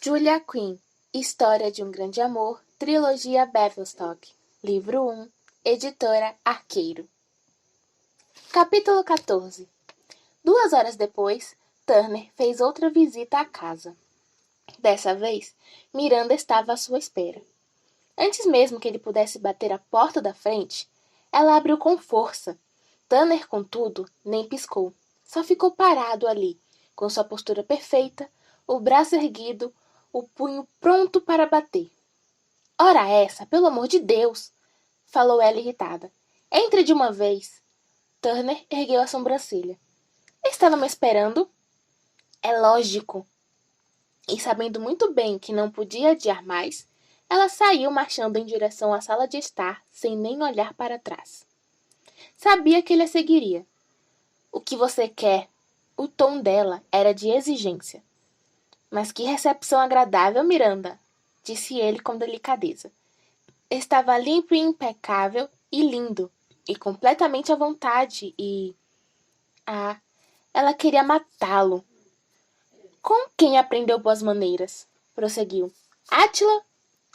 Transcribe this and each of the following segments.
Julia Quinn, História de um Grande Amor, Trilogia Bevelstock, Livro 1, Editora Arqueiro. Capítulo 14. 2 horas depois, Turner fez outra visita à casa. Dessa vez, Miranda estava à sua espera. Antes mesmo que ele pudesse bater a porta da frente, ela abriu com força. Turner, contudo, nem piscou. Só ficou parado ali, com sua postura perfeita, o braço erguido, o punho pronto para bater. Ora essa, pelo amor de Deus! Falou ela irritada. Entre de uma vez. Turner ergueu a sobrancelha. Estava me esperando? É lógico. E sabendo muito bem que não podia adiar mais, ela saiu marchando em direção à sala de estar, sem nem olhar para trás. Sabia que ele a seguiria. O que você quer? O tom dela era de exigência. Mas que recepção agradável, Miranda, disse ele com delicadeza. Estava limpo e impecável e lindo, e completamente à vontade, e... Ah, ela queria matá-lo. Com quem aprendeu boas maneiras? Prosseguiu. Átila?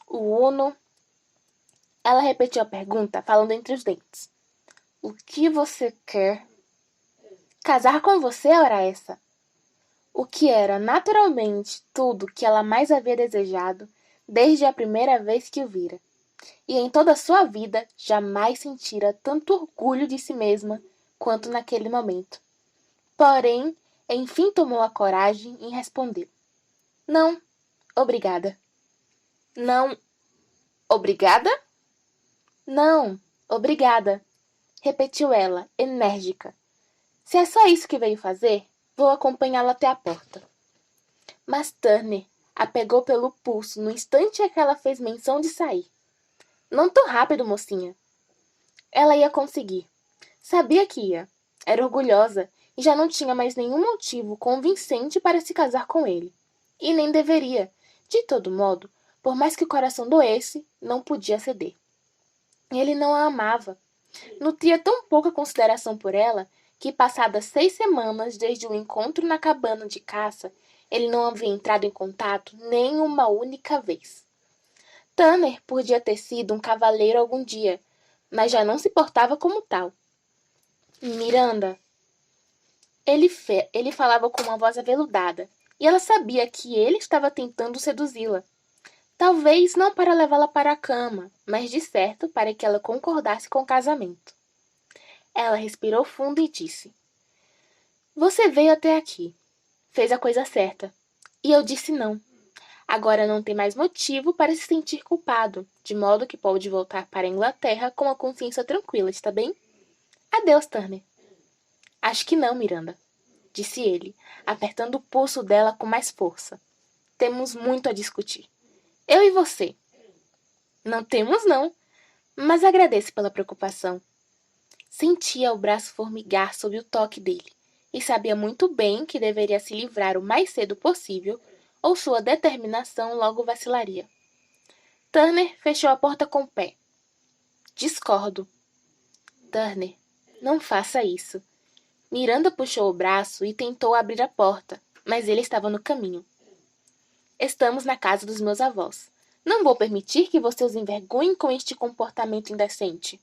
O Uno? Ela repetiu a pergunta, falando entre os dentes. O que você quer? Casar com você, ora essa? O que era, naturalmente, tudo que ela mais havia desejado desde a primeira vez que o vira. E em toda a sua vida jamais sentira tanto orgulho de si mesma quanto naquele momento. Porém, enfim tomou a coragem em responder. Não, obrigada. Não, obrigada? Não, obrigada, repetiu ela, enérgica. Se é só isso que veio fazer, vou acompanhá-la até a porta. Mas Turner a pegou pelo pulso no instante em que ela fez menção de sair. Não tão rápido, mocinha. Ela ia conseguir. Sabia que ia. Era orgulhosa e já não tinha mais nenhum motivo convincente para se casar com ele. E nem deveria. De todo modo, por mais que o coração doesse, não podia ceder. Ele não a amava. Nutria tão pouca consideração por ela que, passadas 6 semanas desde o encontro na cabana de caça, ele não havia entrado em contato nem uma única vez. Turner podia ter sido um cavaleiro algum dia, mas já não se portava como tal. Miranda. Ele falava com uma voz aveludada, e ela sabia que ele estava tentando seduzi-la. Talvez não para levá-la para a cama, mas de certo para que ela concordasse com o casamento. Ela respirou fundo e disse: Você veio até aqui. Fez a coisa certa. E eu disse não. Agora não tem mais motivo para se sentir culpado, de modo que pode voltar para a Inglaterra com a consciência tranquila, está bem? Adeus, Turner. Acho que não, Miranda, disse ele, apertando o pulso dela com mais força. Temos muito a discutir. Eu e você. Não temos, não, mas agradeço pela preocupação. Sentia o braço formigar sob o toque dele, e sabia muito bem que deveria se livrar o mais cedo possível, ou sua determinação logo vacilaria. Turner fechou a porta com o pé. Discordo. Turner, não faça isso. Miranda puxou o braço e tentou abrir a porta, mas ele estava no caminho. Estamos na casa dos meus avós. Não vou permitir que você os envergonhe com este comportamento indecente.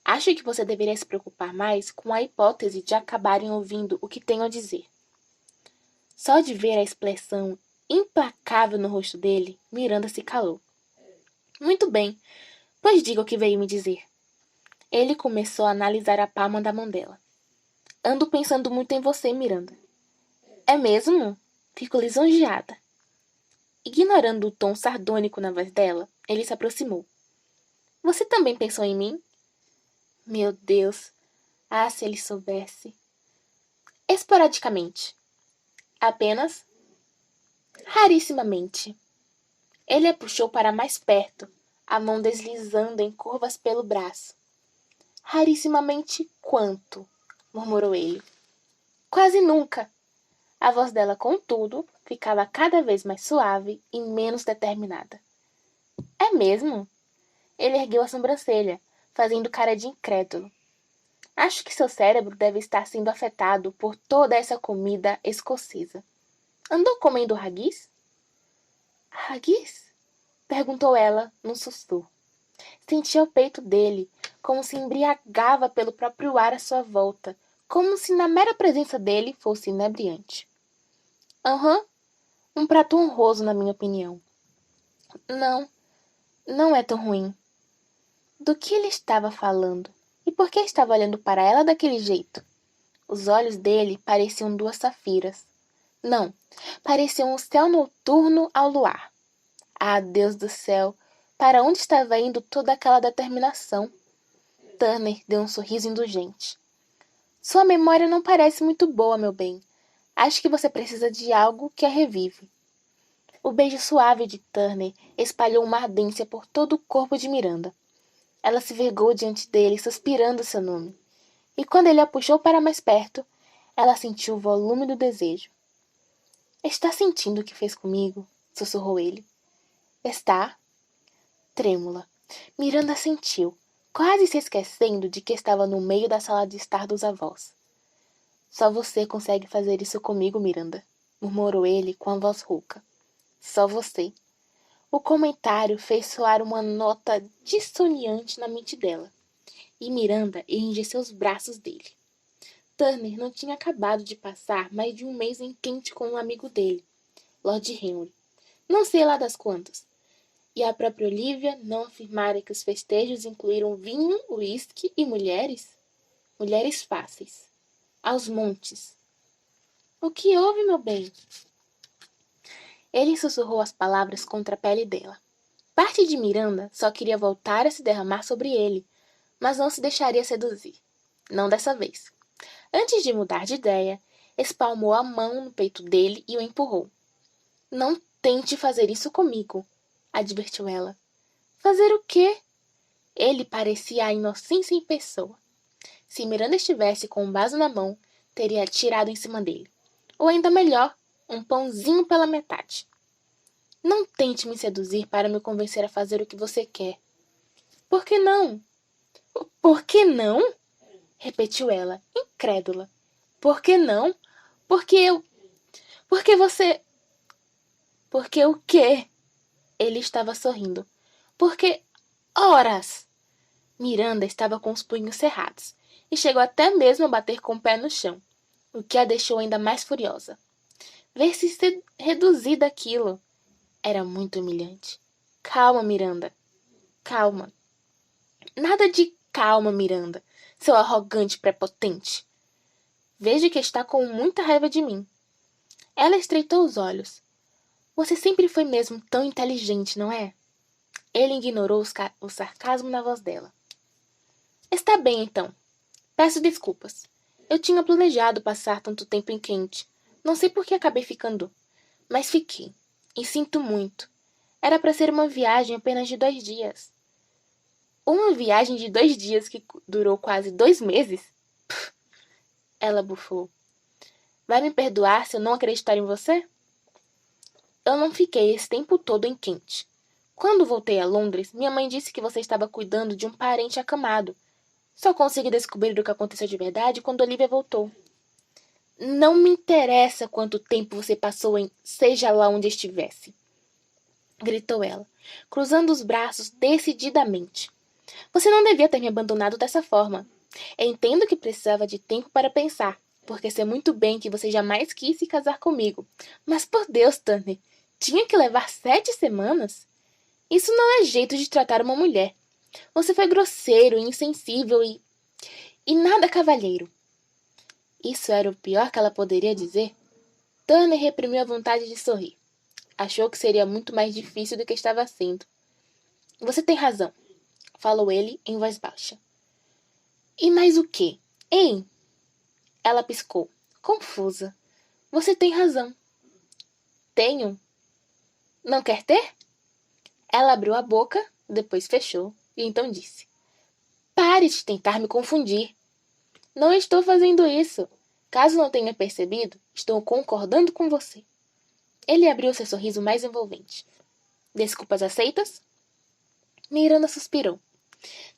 Acho que você deveria se preocupar mais com a hipótese de acabarem ouvindo o que tenho a dizer. Só de ver a expressão implacável no rosto dele, Miranda se calou. Muito bem, pois diga o que veio me dizer. Ele começou a analisar a palma da mão dela. Ando pensando muito em você, Miranda. É mesmo? Fico lisonjeada. Ignorando o tom sardônico na voz dela, ele se aproximou. Você também pensou em mim? Meu Deus! Ah, se ele soubesse! Esporadicamente. Apenas? Rarissimamente. Ele a puxou para mais perto, a mão deslizando em curvas pelo braço. Rarissimamente quanto? Murmurou ele. Quase nunca. A voz dela, contudo, ficava cada vez mais suave e menos determinada. É mesmo? Ele ergueu a sobrancelha, fazendo cara de incrédulo. Acho que seu cérebro deve estar sendo afetado por toda essa comida escocesa. Andou comendo haggis? Haggis? Perguntou ela num sussurro. Sentia o peito dele, como se embriagava pelo próprio ar à sua volta, como se na mera presença dele fosse inebriante. Aham, um prato honroso, na minha opinião. Não, não é tão ruim. Do que ele estava falando? E por que estava olhando para ela daquele jeito? Os olhos dele pareciam duas safiras. Não, pareciam o céu noturno ao luar. Ah, Deus do céu! Para onde estava indo toda aquela determinação? Turner deu um sorriso indulgente. Sua memória não parece muito boa, meu bem. Acho que você precisa de algo que a revive. O beijo suave de Turner espalhou uma ardência por todo o corpo de Miranda. Ela se vergou diante dele, suspirando seu nome. E quando ele a puxou para mais perto, ela sentiu o volume do desejo. Está sentindo o que fez comigo? Sussurrou ele. Está? Trêmula. Miranda sentiu, quase se esquecendo de que estava no meio da sala de estar dos avós. Só você consegue fazer isso comigo, Miranda, murmurou ele com a voz rouca. Só você. O comentário fez soar uma nota dissonante na mente dela, e Miranda enrijeceu os braços dele. Turner não tinha acabado de passar mais de um mês em quente com um amigo dele, Lord Henry. Não sei lá das quantas. E a própria Olivia não afirmara que os festejos incluíram vinho, uísque e mulheres? Mulheres fáceis. Aos montes. O que houve, meu bem? Ele sussurrou as palavras contra a pele dela. Parte de Miranda só queria voltar a se derramar sobre ele, mas não se deixaria seduzir. Não dessa vez. Antes de mudar de ideia, espalmou a mão no peito dele e o empurrou. Não tente fazer isso comigo, advertiu ela. Fazer o quê? Ele parecia a inocência em pessoa. Se Miranda estivesse com um vaso na mão, teria atirado em cima dele. Ou ainda melhor, um pãozinho pela metade. Não tente me seduzir para me convencer a fazer o que você quer. Por que não? Por que não? Repetiu ela, incrédula. Por que não? Porque eu... Porque você... Porque o quê? Ele estava sorrindo. Porque... Horas! Miranda estava com os punhos cerrados e chegou até mesmo a bater com o pé no chão, o que a deixou ainda mais furiosa. Ver-se reduzida àquilo era muito humilhante. Calma, Miranda. Calma. Nada de calma, Miranda, seu arrogante prepotente. Vejo que está com muita raiva de mim. Ela estreitou os olhos. Você sempre foi mesmo tão inteligente, não é? Ele ignorou o sarcasmo na voz dela. Está bem, então. Peço desculpas. Eu tinha planejado passar tanto tempo em quente. Não sei por que acabei ficando. Mas fiquei. E sinto muito. Era para ser uma viagem apenas de 2 dias. Uma viagem de 2 dias que durou quase 2 meses? Pff, ela bufou. Vai me perdoar se eu não acreditar em você? Eu não fiquei esse tempo todo em quente. Quando voltei a Londres, minha mãe disse que você estava cuidando de um parente acamado. Só consegui descobrir o que aconteceu de verdade quando Olivia voltou. Não me interessa quanto tempo você passou em seja lá onde estivesse, gritou ela, cruzando os braços decididamente. Você não devia ter me abandonado dessa forma. Entendo que precisava de tempo para pensar, porque sei muito bem que você jamais quis se casar comigo. Mas por Deus, Turner, tinha que levar 7 semanas? Isso não é jeito de tratar uma mulher. Você foi grosseiro, insensível e nada cavalheiro. Isso era o pior que ela poderia dizer? Turner reprimiu a vontade de sorrir. Achou que seria muito mais difícil do que estava sendo. Você tem razão, falou ele em voz baixa. E mais o quê? Hein? Ela piscou, confusa. Você tem razão. Tenho. Não quer ter? Ela abriu a boca, depois fechou, e então disse. Pare de tentar me confundir. Não estou fazendo isso. Caso não tenha percebido, estou concordando com você. Ele abriu seu sorriso mais envolvente. Desculpas aceitas? Miranda suspirou.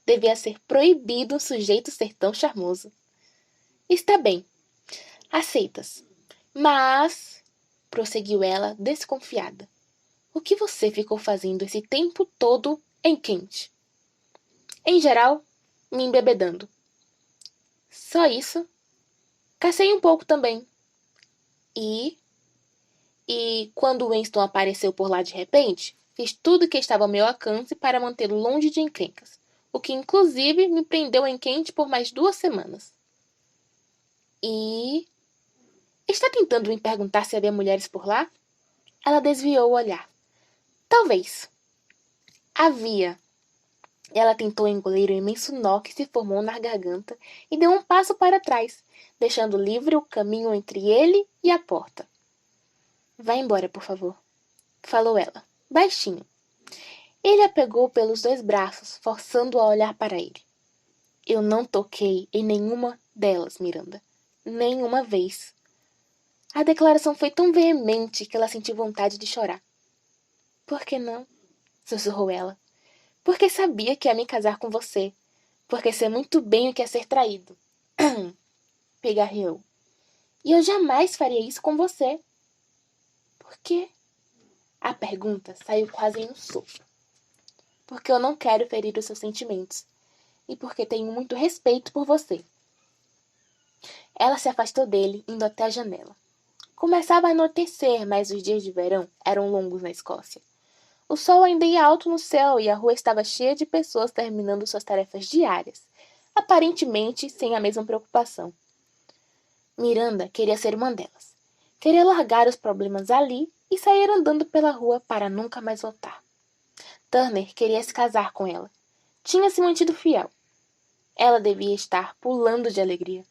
Devia ser proibido um sujeito ser tão charmoso. Está bem. Aceitas. Mas, prosseguiu ela, desconfiada, O que você ficou fazendo esse tempo todo em Kent? Em geral, me embebedando. Só isso? Cacei um pouco também. E... E quando Winston apareceu por lá de repente, fiz tudo que estava ao meu alcance para mantê-lo longe de encrencas, o que inclusive me prendeu em Kent por mais 2 semanas. E... Está tentando me perguntar se havia mulheres por lá? Ela desviou o olhar. Talvez. Havia. Ela tentou engolir o imenso nó que se formou na garganta e deu um passo para trás, deixando livre o caminho entre ele e a porta. Vá embora, por favor, falou ela, baixinho. Ele a pegou pelos 2 braços, forçando-a a olhar para ele. Eu não toquei em nenhuma delas, Miranda. Nenhuma vez. A declaração foi tão veemente que ela sentiu vontade de chorar. Por que não? Sussurrou ela. Porque sabia que ia me casar com você. Porque sei muito bem o que é ser traído. Pigarreou. E eu jamais faria isso com você. Por quê? A pergunta saiu quase em um sopro. Porque eu não quero ferir os seus sentimentos. E porque tenho muito respeito por você. Ela se afastou dele, indo até a janela. Começava a anoitecer, mas os dias de verão eram longos na Escócia. O sol ainda ia alto no céu e a rua estava cheia de pessoas terminando suas tarefas diárias, aparentemente sem a mesma preocupação. Miranda queria ser uma delas. Queria largar os problemas ali e sair andando pela rua para nunca mais voltar. Turner queria se casar com ela. Tinha se mantido fiel. Ela devia estar pulando de alegria.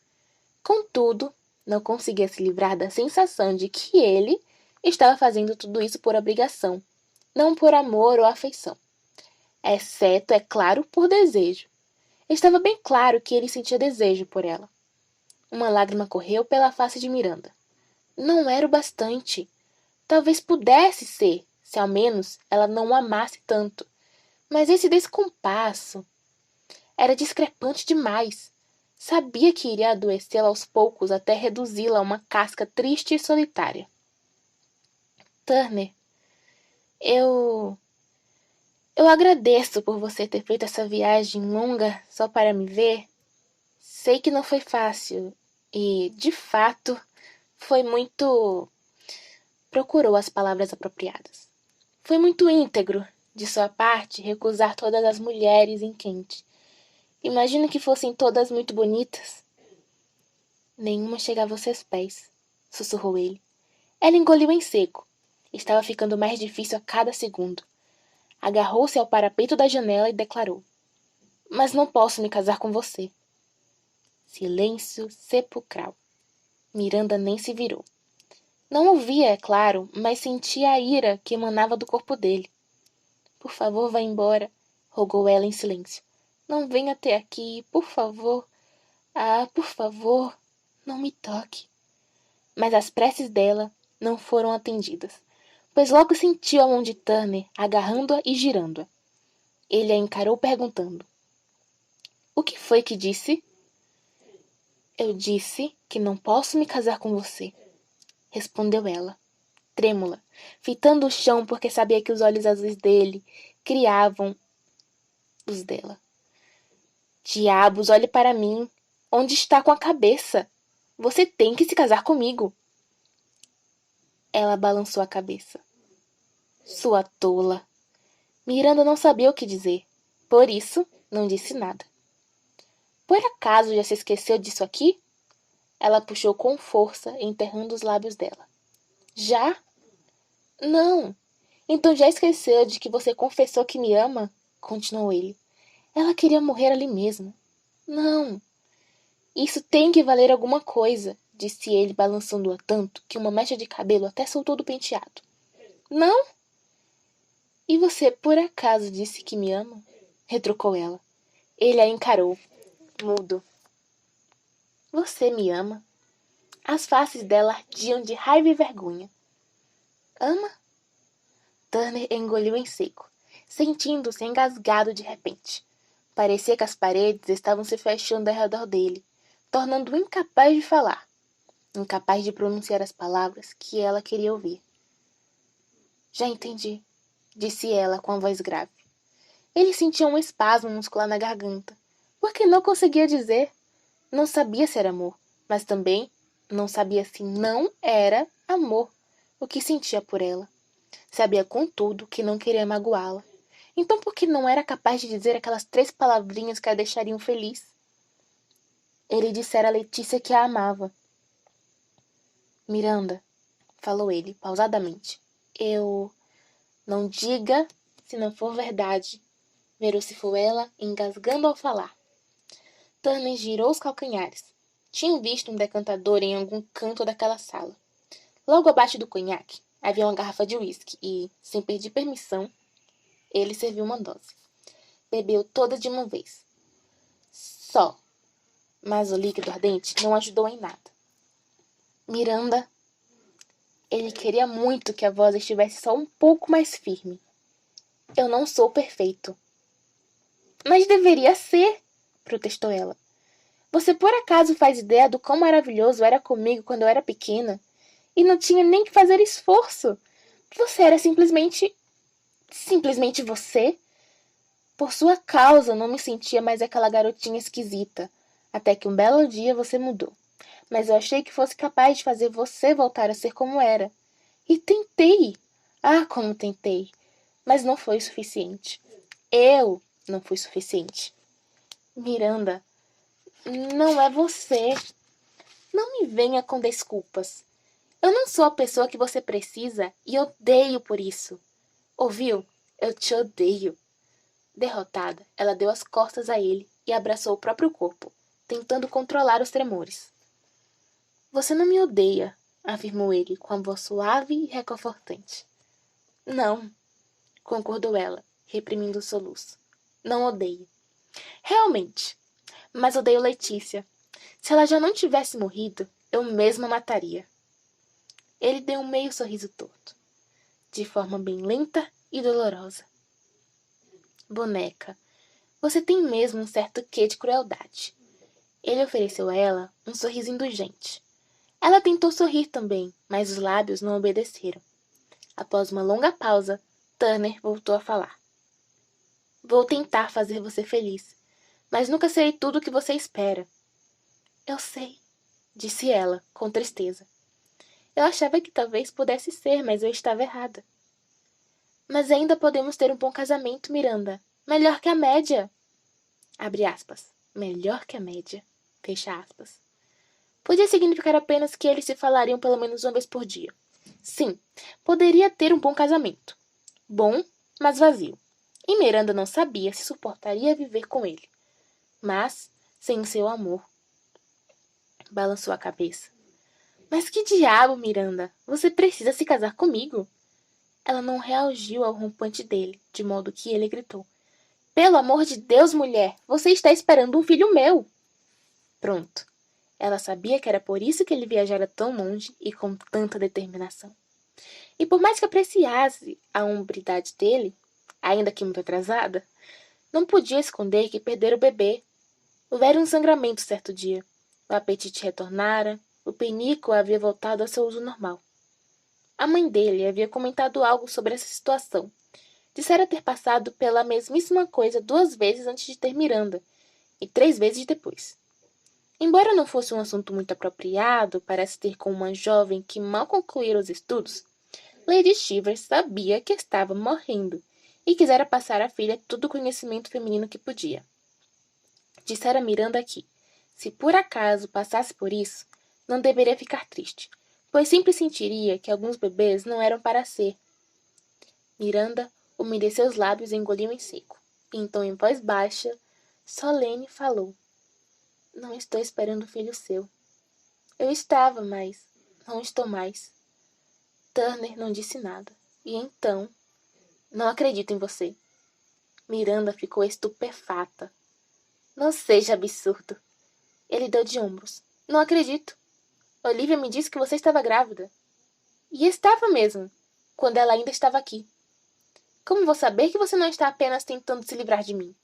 Contudo, não conseguia se livrar da sensação de que ele estava fazendo tudo isso por obrigação, não por amor ou afeição. Exceto, é claro, por desejo. Estava bem claro que ele sentia desejo por ela. Uma lágrima correu pela face de Miranda. Não era o bastante. Talvez pudesse ser, se ao menos ela não o amasse tanto. Mas esse descompasso era discrepante demais. Sabia que iria adoecê-la aos poucos até reduzi-la a uma casca triste e solitária. Turner, eu agradeço por você ter feito essa viagem longa só para me ver. Sei que não foi fácil e, de fato, foi muito... Procurou as palavras apropriadas. Foi muito íntegro, de sua parte, recusar todas as mulheres em Kent. Imagino que fossem todas muito bonitas. Nenhuma chegava aos seus pés, sussurrou ele. Ela engoliu em seco. Estava ficando mais difícil a cada segundo. Agarrou-se ao parapeito da janela e declarou. Mas não posso me casar com você. Silêncio sepulcral. Miranda nem se virou. Não ouvia, é claro, mas sentia a ira que emanava do corpo dele. Por favor, vá embora, rogou ela em silêncio. Não venha até aqui, por favor. Ah, por favor, não me toque. Mas as preces dela não foram atendidas, pois logo sentiu a mão de Turner agarrando-a e girando-a. Ele a encarou perguntando. O que foi que disse? Eu disse que não posso me casar com você, respondeu ela, trêmula, fitando o chão porque sabia que os olhos azuis dele criavam os dela. Diabos, olhe para mim. Onde está com a cabeça? Você tem que se casar comigo. Ela balançou a cabeça. Sua tola. Miranda não sabia o que dizer. Por isso, não disse nada. Por acaso já se esqueceu disso aqui? Ela puxou com força, enterrando os lábios dela. Já? Não. Então já esqueceu de que você confessou que me ama? Continuou ele. Ela queria morrer ali mesmo. Não. Isso tem que valer alguma coisa, disse ele, balançando-a tanto que uma mecha de cabelo até soltou do penteado. Não? E você por acaso disse que me ama? Retrucou ela. Ele a encarou, mudo. Você me ama? As faces dela ardiam de raiva e vergonha. Ama? Turner engoliu em seco, sentindo-se engasgado de repente. Parecia que as paredes estavam se fechando ao redor dele, tornando-o incapaz de falar, incapaz de pronunciar as palavras que ela queria ouvir. Já entendi, disse ela com a voz grave. Ele sentia um espasmo muscular na garganta, porque não conseguia dizer. Não sabia se era amor, mas também não sabia se não era amor o que sentia por ela. Sabia, contudo, que não queria magoá-la. Então por que não era capaz de dizer aquelas 3 palavrinhas que a deixariam feliz? Ele dissera a Letícia que a amava. Miranda, falou ele, pausadamente. Não diga se não for verdade. Vociferou ela, engasgando ao falar. Turner girou os calcanhares. Tinha visto um decantador em algum canto daquela sala. Logo abaixo do conhaque havia uma garrafa de uísque e, sem pedir permissão, ele serviu uma dose. Bebeu toda de uma vez. Só. Mas o líquido ardente não ajudou em nada. Miranda. Ele queria muito que a voz estivesse só um pouco mais firme. Eu não sou perfeito. Mas deveria ser, protestou ela. Você por acaso faz ideia do quão maravilhoso era comigo quando eu era pequena? E não tinha nem que fazer esforço. Você era simplesmente você. Por sua causa, não me sentia mais aquela garotinha esquisita. Até que um belo dia você mudou. Mas eu achei que fosse capaz de fazer você voltar a ser como era. E tentei. Ah, como tentei. Mas não foi o suficiente. Eu não fui suficiente. Miranda, não é você. Não me venha com desculpas. Eu não sou a pessoa que você precisa e odeio por isso. Ouviu? Eu te odeio. Derrotada, ela deu as costas a ele e abraçou o próprio corpo, tentando controlar os tremores. Você não me odeia, afirmou ele com a voz suave e reconfortante. Não, concordou ela, reprimindo o soluço. Não odeio. Realmente, mas odeio Letícia. Se ela já não tivesse morrido, eu mesma mataria. Ele deu um meio sorriso torto, de forma bem lenta e dolorosa. Boneca, você tem mesmo um certo quê de crueldade. Ele ofereceu a ela um sorriso indulgente. Ela tentou sorrir também, mas os lábios não obedeceram. Após uma longa pausa, Turner voltou a falar. Vou tentar fazer você feliz, mas nunca serei tudo o que você espera. Eu sei, disse ela, com tristeza. Eu achava que talvez pudesse ser, mas eu estava errada. Mas ainda podemos ter um bom casamento, Miranda. Melhor que a média. Abre aspas. Melhor que a média. Fecha aspas. Podia significar apenas que eles se falariam pelo menos uma vez por dia. Sim, poderia ter um bom casamento. Bom, mas vazio. E Miranda não sabia se suportaria viver com ele. Mas, sem o seu amor. Balançou a cabeça. Mas que diabo, Miranda? Você precisa se casar comigo? Ela não reagiu ao rompante dele, de modo que ele gritou. Pelo amor de Deus, mulher! Você está esperando um filho meu! Pronto. Ela sabia que era por isso que ele viajara tão longe e com tanta determinação. E por mais que apreciasse a hombridade dele, ainda que muito atrasada, não podia esconder que perdera o bebê. Houvera um sangramento certo dia. O apetite retornara, o penico havia voltado ao seu uso normal. A mãe dele havia comentado algo sobre essa situação. Dissera ter passado pela mesmíssima coisa 2 vezes antes de ter Miranda, e 3 vezes depois. Embora não fosse um assunto muito apropriado para se ter com uma jovem que mal concluíra os estudos, Lady Chivers sabia que estava morrendo e quisera passar à filha todo o conhecimento feminino que podia. Dissera a Miranda que, se por acaso passasse por isso, não deveria ficar triste, pois sempre sentiria que alguns bebês não eram para ser. Miranda umedeceu os lábios e engoliu em seco. Então, em voz baixa, solene falou. Não estou esperando filho seu. Eu estava, mas não estou mais. Turner não disse nada. E então, não acredito em você. Miranda ficou estupefata. Não seja absurdo. Ele deu de ombros. Não acredito. Olivia me disse que você estava grávida. E estava mesmo, quando ela ainda estava aqui. Como vou saber que você não está apenas tentando se livrar de mim?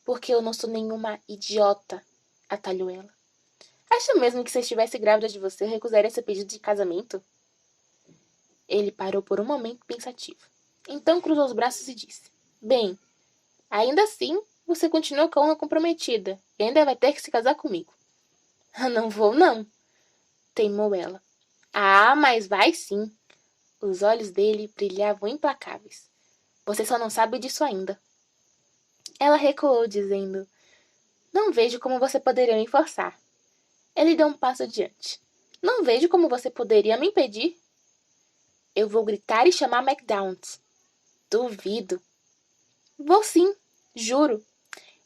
Porque eu não sou nenhuma idiota, atalhou ela. Acha mesmo que se eu estivesse grávida de você, eu recusaria seu pedido de casamento? Ele parou por um momento pensativo. Então cruzou os braços e disse: Bem, ainda assim, você continua com uma comprometida e ainda vai ter que se casar comigo. Não vou, não, teimou ela. Ah, mas vai sim. Os olhos dele brilhavam implacáveis. Você só não sabe disso ainda. Ela recuou, dizendo: Não vejo como você poderia me forçar. Ele deu um passo adiante. Não vejo como você poderia me impedir. Eu vou gritar e chamar McDowell. Duvido. Vou sim, juro.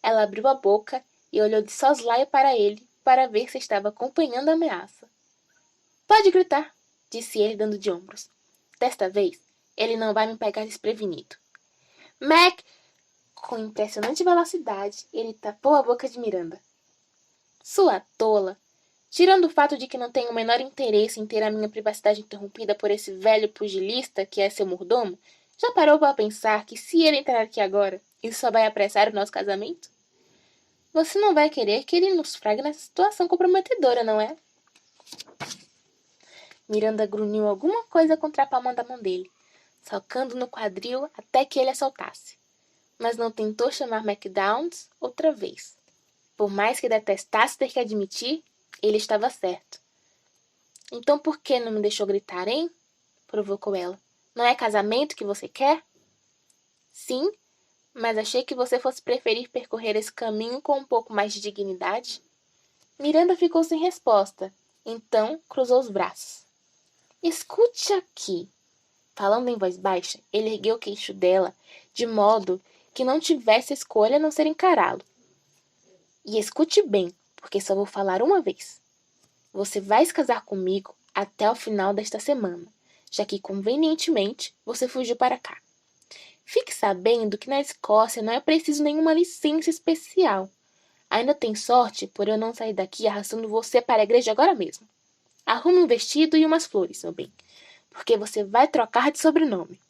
Ela abriu a boca e olhou de soslaio para ele para ver se estava acompanhando a ameaça. Pode gritar, disse ele dando de ombros. Desta vez, ele não vai me pegar desprevenido. Mac! Com impressionante velocidade, ele tapou a boca de Miranda. Sua tola! Tirando o fato de que não tenho o menor interesse em ter a minha privacidade interrompida por esse velho pugilista que é seu mordomo, já parou para pensar que se ele entrar aqui agora, isso só vai apressar o nosso casamento? Você não vai querer que ele nos frague nessa situação comprometedora, não é? Miranda grunhiu alguma coisa contra a palma da mão dele, socando no quadril até que ele a soltasse. Mas não tentou chamar McDowell outra vez. Por mais que detestasse ter que admitir, ele estava certo. Então por que não me deixou gritar, hein? Provocou ela. Não é casamento que você quer? Sim, mas achei que você fosse preferir percorrer esse caminho com um pouco mais de dignidade. Miranda ficou sem resposta. Então cruzou os braços. Escute aqui. Falando em voz baixa, ele ergueu o queixo dela, de modo que não tivesse escolha a não ser encará-lo. E escute bem, porque só vou falar uma vez. Você vai se casar comigo até o final desta semana, já que convenientemente você fugiu para cá. Fique sabendo que na Escócia não é preciso nenhuma licença especial. Ainda tem sorte por eu não sair daqui arrastando você para a igreja agora mesmo. Arrume um vestido e umas flores, meu bem, porque você vai trocar de sobrenome.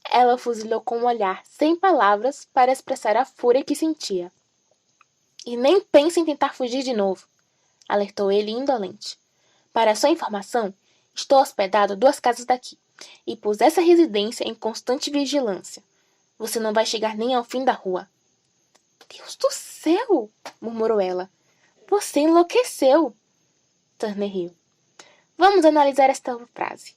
Ela fuzilou com um olhar, sem palavras, para expressar a fúria que sentia. E nem pense em tentar fugir de novo, alertou ele indolente. Para sua informação, estou hospedado a 2 casas daqui e pus essa residência em constante vigilância. Você não vai chegar nem ao fim da rua. Deus do céu! Murmurou ela. Você enlouqueceu! Turner riu. Vamos analisar esta frase.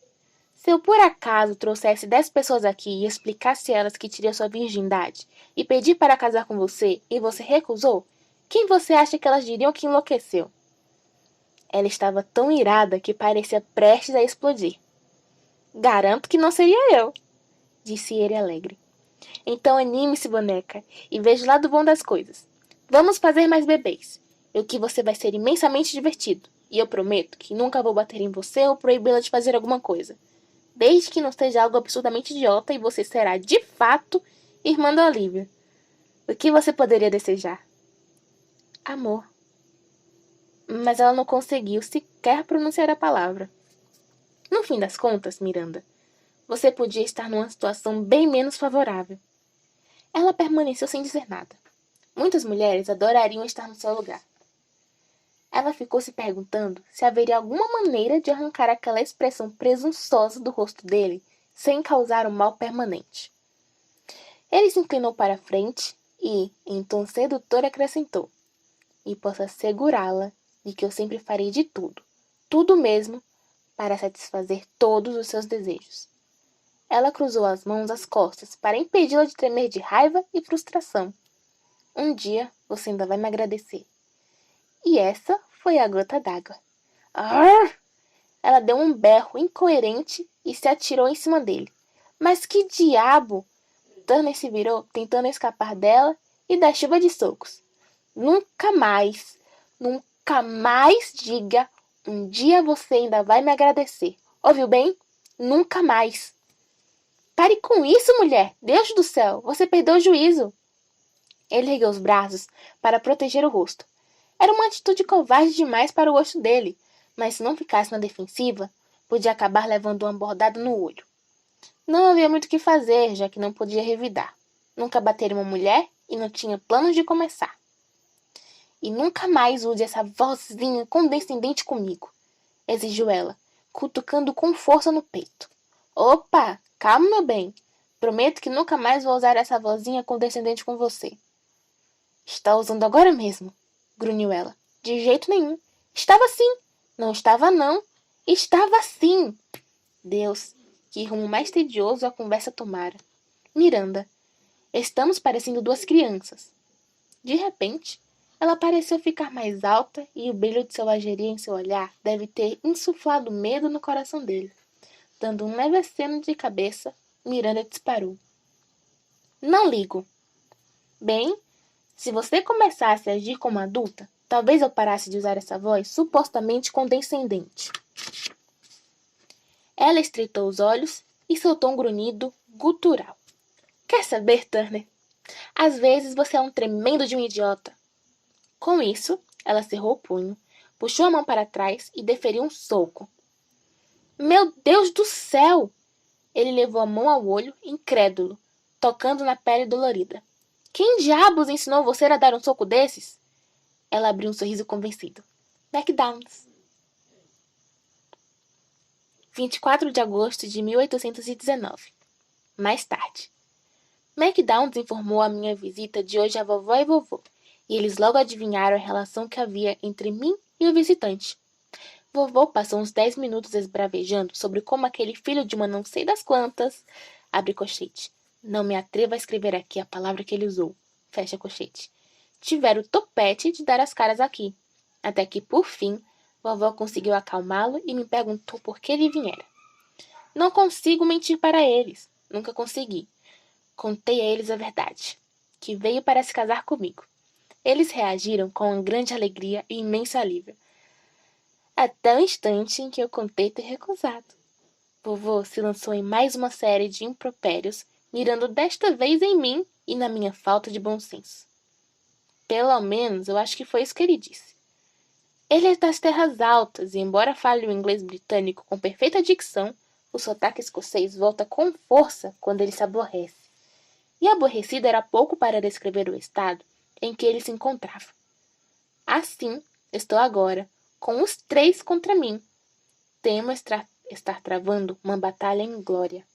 Se eu por acaso trouxesse 10 pessoas aqui e explicasse a elas que tirei sua virgindade e pedi para casar com você e você recusou, quem você acha que elas diriam que enlouqueceu? Ela estava tão irada que parecia prestes a explodir. Garanto que não seria eu, disse ele alegre. Então anime-se, boneca, e veja o lado bom das coisas. Vamos fazer mais bebês, o que você vai ser imensamente divertido, e eu prometo que nunca vou bater em você ou proibi-la de fazer alguma coisa. Desde que não seja algo absurdamente idiota e você será, de fato, irmã da Olivia. O que você poderia desejar? Amor. Mas ela não conseguiu sequer pronunciar a palavra. No fim das contas, Miranda, você podia estar numa situação bem menos favorável. Ela permaneceu sem dizer nada. Muitas mulheres adorariam estar no seu lugar. Ela ficou se perguntando se haveria alguma maneira de arrancar aquela expressão presunçosa do rosto dele sem causar um mal permanente. Ele se inclinou para a frente e, em tom sedutor, acrescentou: E posso assegurá-la de que eu sempre farei de tudo, tudo mesmo, para satisfazer todos os seus desejos. Ela cruzou as mãos às costas para impedi-la de tremer de raiva e frustração. Um dia você ainda vai me agradecer. E essa foi a gota d'água. Arr! Ela deu um berro incoerente e se atirou em cima dele. Mas que diabo! Turner se virou, tentando escapar dela e da chuva de socos. Nunca mais diga, um dia você ainda vai me agradecer. Ouviu bem? Nunca mais. Pare com isso, mulher! Deus do céu, você perdeu o juízo. Ele ergueu os braços para proteger o rosto. Era uma atitude covarde demais para o gosto dele, mas se não ficasse na defensiva, podia acabar levando uma bordada no olho. Não havia muito o que fazer, já que não podia revidar. Nunca bater uma mulher e não tinha planos de começar. E nunca mais use essa vozinha condescendente comigo, exigiu ela, cutucando com força no peito. Opa! Calma, meu bem. Prometo que nunca mais vou usar essa vozinha condescendente com você. Está usando agora mesmo, grunhiu ela. De jeito nenhum. Estava sim. Não estava não. Estava sim. Deus, que rumo mais tedioso a conversa tomara. Miranda, estamos parecendo duas crianças. De repente, ela pareceu ficar mais alta e o brilho de selvageria em seu olhar deve ter insuflado medo no coração dele. Dando um leve aceno de cabeça, Miranda disparou. Não ligo. Bem, se você começasse a agir como adulta, talvez eu parasse de usar essa voz supostamente condescendente. Ela estreitou os olhos e soltou um grunhido gutural. Quer saber, Turner? Às vezes você é um tremendo de um idiota. Com isso, ela cerrou o punho, puxou a mão para trás e deferiu um soco. Meu Deus do céu! Ele levou a mão ao olho, incrédulo, tocando na pele dolorida. Quem diabos ensinou você a dar um soco desses? Ela abriu um sorriso convencido. McDonald's. 24 de agosto de 1819. Mais tarde. McDonald's informou a minha visita de hoje a vovó e vovô, e eles logo adivinharam a relação que havia entre mim e o visitante. Vovô passou uns 10 minutos esbravejando sobre como aquele filho de uma não sei das quantas, abre colchete, não me atrevo a escrever aqui a palavra que ele usou, fecha colchete, tiveram o topete de dar as caras aqui, até que, por fim, vovó conseguiu acalmá-lo e me perguntou por que ele viera. Não consigo mentir para eles, nunca consegui. Contei a eles a verdade, que veio para se casar comigo. Eles reagiram com uma grande alegria e imenso alívio, até o instante em que eu contei ter recusado. Vovô se lançou em mais uma série de impropérios, mirando desta vez em mim e na minha falta de bom senso. Pelo menos eu acho que foi isso que ele disse. Ele é das terras altas e, embora fale o inglês britânico com perfeita dicção, o sotaque escocês volta com força quando ele se aborrece. E aborrecido era pouco para descrever o estado em que ele se encontrava. Assim, estou agora, com os 3 contra mim. Temo estar travando uma batalha inglória.